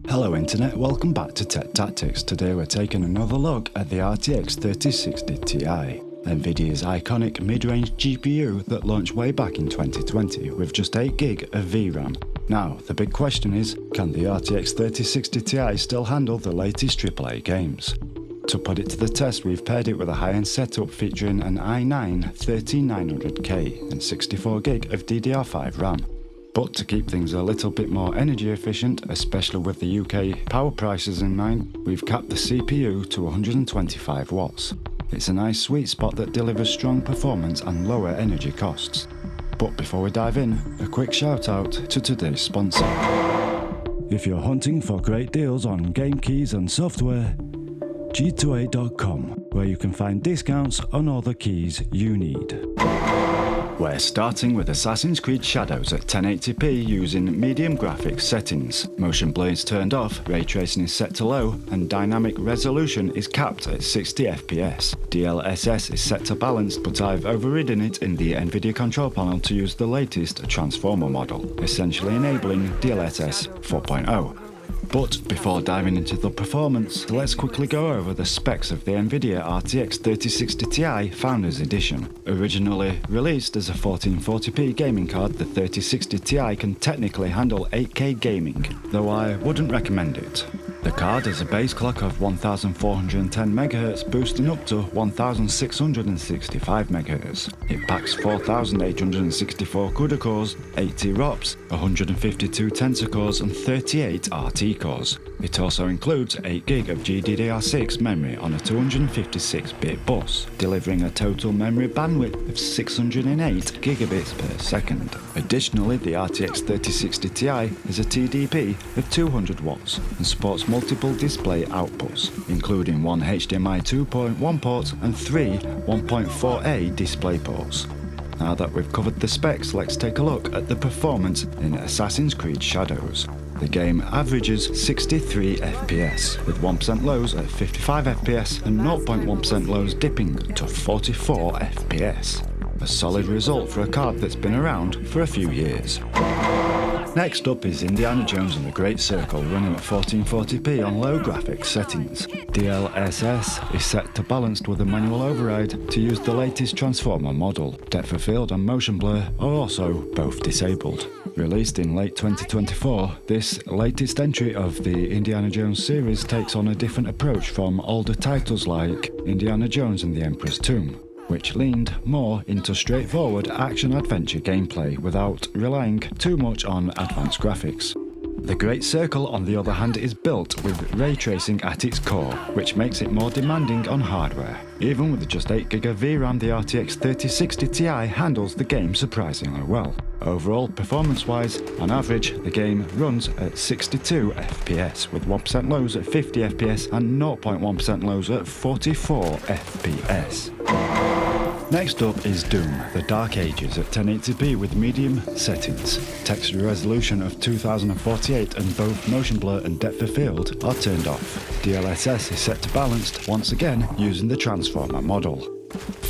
Hello Internet, welcome back to Tech Tactics. Today we're taking another look at the RTX 3060 Ti, NVIDIA's iconic mid-range GPU that launched way back in 2020 with just 8GB of VRAM. Now, the big question is, can the RTX 3060 Ti still handle the latest AAA games? To put it to the test, we've paired it with a high-end setup featuring an i9 13900K and 64GB of DDR5 RAM. But to keep things a little bit more energy efficient, especially with the UK power prices in mind, we've capped the CPU to 125 watts. It's a nice sweet spot that delivers strong performance and lower energy costs. But before we dive in, a quick shout out to today's sponsor. If you're hunting for great deals on game keys and software, G2A.com, where you can find discounts on all the keys you need. We're starting with Assassin's Creed Shadows at 1080p using medium graphics settings. Motion blur is turned off, ray tracing is set to low, and dynamic resolution is capped at 60 FPS. DLSS is set to balanced, but I've overridden it in the NVIDIA control panel to use the latest transformer model, essentially enabling DLSS 4.0. But before diving into the performance, let's quickly go over the specs of the NVIDIA RTX 3060 Ti Founders Edition. Originally released as a 1440p gaming card, the 3060 Ti can technically handle 8K gaming, though I wouldn't recommend it. The card has a base clock of 1410 MHz boosting up to 1665 MHz. It packs 4864 CUDA cores, 80 ROPs, 152 Tensor cores and 38 RT cores. It also includes 8GB of GDDR6 memory on a 256-bit bus, delivering a total memory bandwidth of 608 gigabits per second. Additionally, the RTX 3060 Ti is a TDP of 200 watts and supports multiple display outputs, including one HDMI 2.1 port and three 1.4A display ports. Now that we've covered the specs, let's take a look at the performance in Assassin's Creed Shadows. The game averages 63 FPS, with 1% lows at 55 FPS and 0.1% lows dipping to 44 FPS. A solid result for a card that's been around for a few years. Next up is Indiana Jones and the Great Circle, running at 1440p on low graphics settings. DLSS is set to balanced with a manual override to use the latest transformer model. Depth of field and motion blur are also both disabled. Released in late 2024, this latest entry of the Indiana Jones series takes on a different approach from older titles like Indiana Jones and the Emperor's Tomb, which leaned more into straightforward action-adventure gameplay without relying too much on advanced graphics. The Great Circle, on the other hand, is built with ray tracing at its core, which makes it more demanding on hardware. Even with just 8GB of VRAM, the RTX 3060 Ti handles the game surprisingly well. Overall, performance-wise, on average, the game runs at 62 FPS, with 1% lows at 50 FPS and 0.1% lows at 44 FPS. Next up is Doom, The Dark Ages at 1080p with medium settings. Texture resolution of 2048 and both motion blur and depth of field are turned off. DLSS is set to balanced, once again using the transformer model.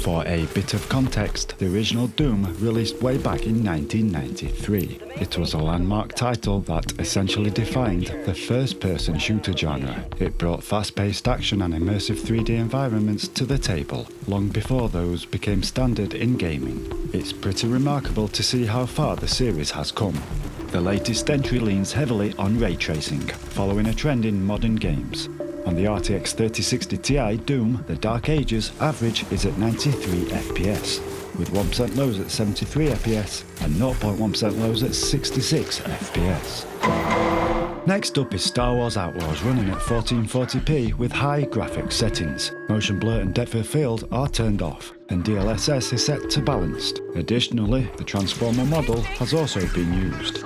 For a bit of context, the original Doom released way back in 1993. It was a landmark title that essentially defined the first-person shooter genre. It brought fast-paced action and immersive 3D environments to the table, long before those became standard in gaming. It's pretty remarkable to see how far the series has come. The latest entry leans heavily on ray tracing, following a trend in modern games. On the RTX 3060 Ti, Doom, The Dark Ages average is at 93 FPS, with 1% lows at 73 FPS and 0.1% lows at 66 FPS. Next up is Star Wars Outlaws, running at 1440p with high graphics settings. Motion blur and depth of field are turned off, and DLSS is set to balanced. Additionally, the transformer model has also been used.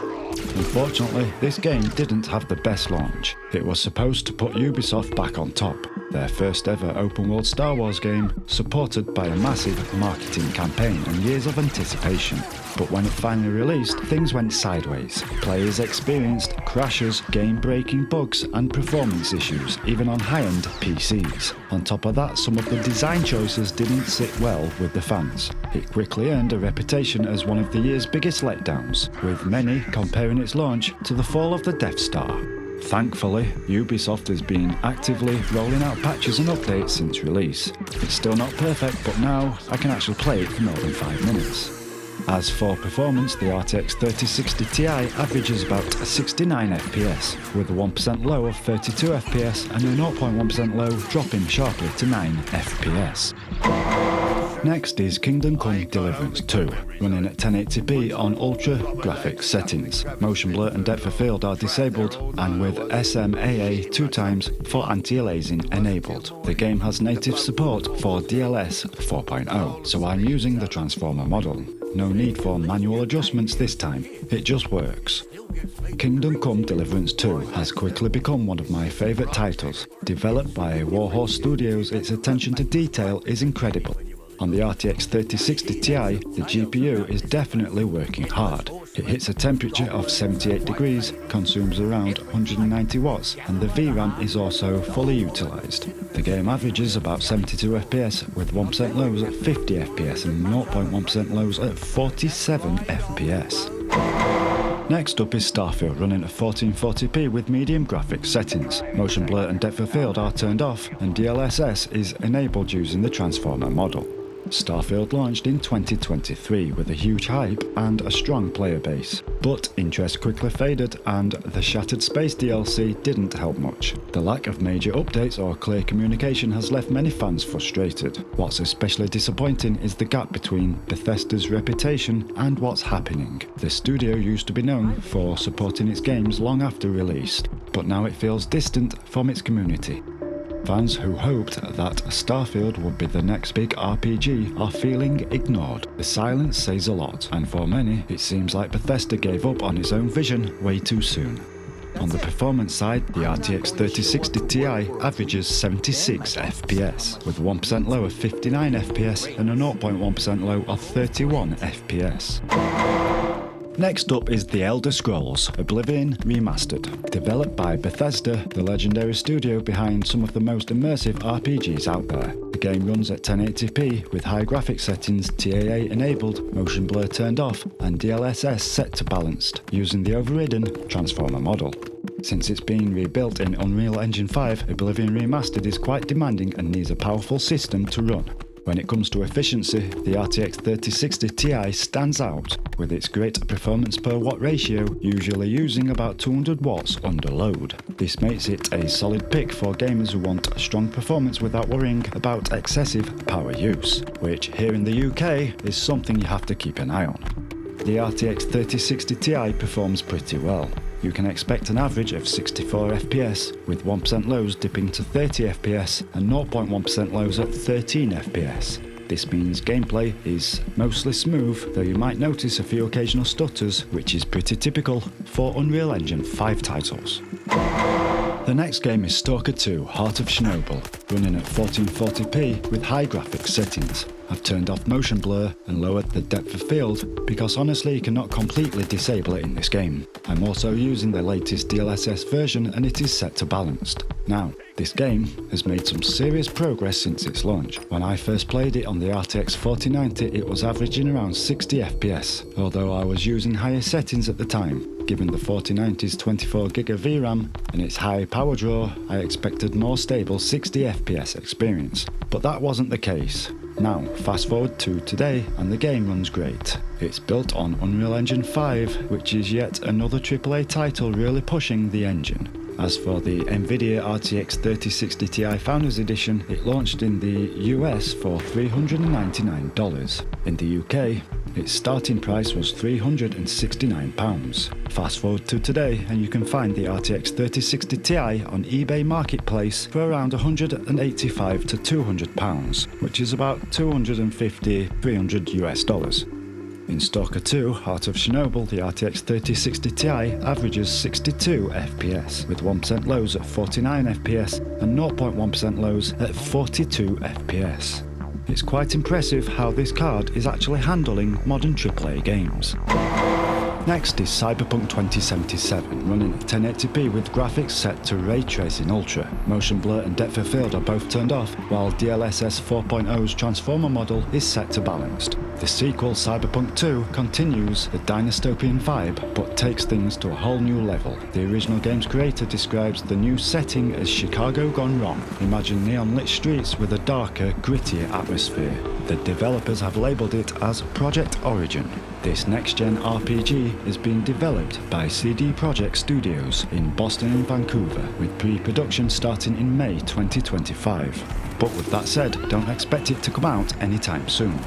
Unfortunately, this game didn't have the best launch. It was supposed to put Ubisoft back on top, their first ever open-world Star Wars game, supported by a massive marketing campaign and years of anticipation. But when it finally released, things went sideways. Players experienced crashes, game-breaking bugs and performance issues, even on high-end PCs. On top of that, some of the design choices didn't sit well with the fans. It quickly earned a reputation as one of the year's biggest letdowns, with many comparing its launch to the fall of the Death Star. Thankfully, Ubisoft has been actively rolling out patches and updates since release. It's still not perfect, but now I can actually play it for more than 5 minutes. As for performance, the RTX 3060 Ti averages about 69 FPS, with a 1% low of 32 FPS and a 0.1% low dropping sharply to 9 FPS. Next is Kingdom Come Deliverance 2, running at 1080p on ultra graphics settings. Motion blur and depth of field are disabled, and with SMAA 2x for anti-aliasing enabled. The game has native support for DLSS 4.0, so I'm using the transformer model. No need for manual adjustments this time, it just works. Kingdom Come Deliverance 2 has quickly become one of my favourite titles. Developed by Warhorse Studios, its attention to detail is incredible. On the RTX 3060 Ti, the GPU is definitely working hard. It hits a temperature of 78 degrees, consumes around 190 watts, and the VRAM is also fully utilised. The game averages about 72 FPS, with 1% lows at 50 FPS and 0.1% lows at 47 FPS. Next up is Starfield, running at 1440p with medium graphics settings. Motion blur and depth of field are turned off, and DLSS is enabled using the transformer model. Starfield launched in 2023 with a huge hype and a strong player base, but interest quickly faded and the Shattered Space DLC didn't help much. The lack of major updates or clear communication has left many fans frustrated. What's especially disappointing is the gap between Bethesda's reputation and what's happening. The studio used to be known for supporting its games long after release, but now it feels distant from its community. Fans who hoped that Starfield would be the next big RPG are feeling ignored. The silence says a lot, and for many, it seems like Bethesda gave up on its own vision way too soon. On the performance side, the RTX 3060 Ti averages 76 FPS, with 1% low of 59 FPS and a 0.1% low of 31 FPS. Next up is The Elder Scrolls Oblivion Remastered. Developed by Bethesda, the legendary studio behind some of the most immersive RPGs out there. The game runs at 1080p with high graphics settings, TAA enabled, motion blur turned off, and DLSS set to balanced, using the overridden transformer model. Since it's being rebuilt in Unreal Engine 5, Oblivion Remastered is quite demanding and needs a powerful system to run. When it comes to efficiency, the RTX 3060 Ti stands out with its great performance per watt ratio, usually using about 200 watts under load. This makes it a solid pick for gamers who want a strong performance without worrying about excessive power use, which here in the UK is something you have to keep an eye on. The RTX 3060 Ti performs pretty well. You can expect an average of 64 FPS, with 1% lows dipping to 30 FPS and 0.1% lows at 13 FPS. This means gameplay is mostly smooth, though you might notice a few occasional stutters, which is pretty typical for Unreal Engine 5 titles. The next game is S.T.A.L.K.E.R 2 Heart of Chornobyl, running at 1440p with high graphics settings. I've turned off motion blur and lowered the depth of field because honestly you cannot completely disable it in this game. I'm also using the latest DLSS version and it is set to balanced. Now, this game has made some serious progress since its launch. When I first played it on the RTX 4090 it was averaging around 60 FPS, although I was using higher settings at the time. Given the 4090's 24GB of VRAM and its high power draw, I expected more stable 60 FPS experience, but that wasn't the case. Now, fast forward to today and the game runs great. It's built on Unreal Engine 5, which is yet another AAA title really pushing the engine. As for the NVIDIA RTX 3060 Ti Founders Edition, it launched in the US for $399. In the UK, its starting price was £369. Fast forward to today and you can find the RTX 3060 Ti on eBay Marketplace for around £185 to £200, which is about $250–300 US. In S.T.A.L.K.E.R 2 Heart of Chornobyl, the RTX 3060 Ti averages 62 FPS, with 1% lows at 49 FPS and 0.1% lows at 42 FPS. It's quite impressive how this card is actually handling modern AAA games. Next is Cyberpunk 2077, running at 1080p with graphics set to Ray Tracing Ultra. Motion blur and depth of field are both turned off, while DLSS 4.0's transformer model is set to balanced. The sequel, Cyberpunk 2, continues the dystopian vibe, but takes things to a whole new level. The original game's creator describes the new setting as Chicago gone wrong. Imagine neon-lit streets with a darker, grittier atmosphere. The developers have labelled it as Project Origin. This next-gen RPG is being developed by CD Projekt Studios in Boston and Vancouver, with pre-production starting in May 2025. But with that said, don't expect it to come out anytime soon.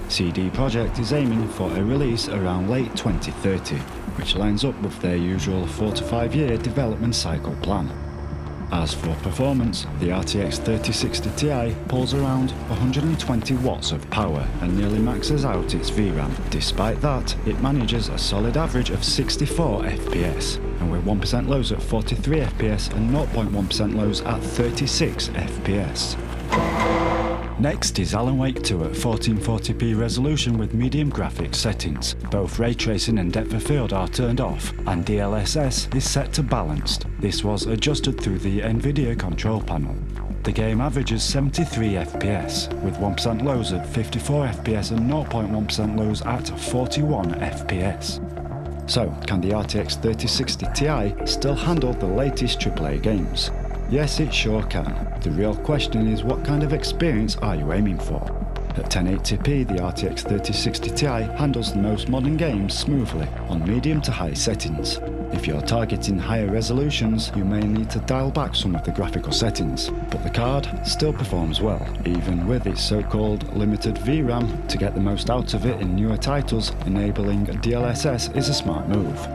CD Projekt is aiming for a release around late 2030, which lines up with their usual 4 to 5 year development cycle plan. As for performance, the RTX 3060 Ti pulls around 120 watts of power and nearly maxes out its VRAM. Despite that, it manages a solid average of 64 FPS, and with 1% lows at 43 FPS and 0.1% lows at 36 FPS. Next is Alan Wake 2 at 1440p resolution with medium graphics settings. Both ray tracing and depth of field are turned off, and DLSS is set to balanced. This was adjusted through the NVIDIA control panel. The game averages 73 FPS, with 1% lows at 54 FPS and 0.1% lows at 41 FPS. So, can the RTX 3060 Ti still handle the latest AAA games? Yes, it sure can. The real question is, what kind of experience are you aiming for? At 1080p, the RTX 3060 Ti handles the most modern games smoothly on medium to high settings. If you're targeting higher resolutions, you may need to dial back some of the graphical settings, but the card still performs well, even with its so-called limited VRAM. To get the most out of it in newer titles, enabling DLSS is a smart move.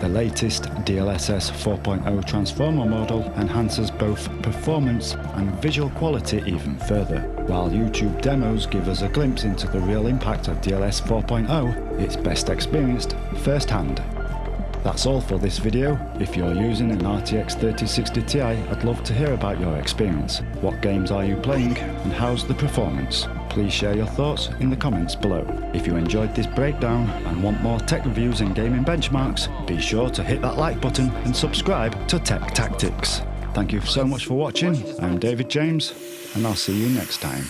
The latest DLSS 4.0 transformer model enhances both performance and visual quality even further. While YouTube demos give us a glimpse into the real impact of DLSS 4.0, it's best experienced firsthand. That's all for this video. If you're using an RTX 3060 Ti, I'd love to hear about your experience. What games are you playing and how's the performance? Please share your thoughts in the comments below. If you enjoyed this breakdown and want more tech reviews and gaming benchmarks, be sure to hit that like button and subscribe to Tech Tactics. Thank you so much for watching. I'm David James, and I'll see you next time.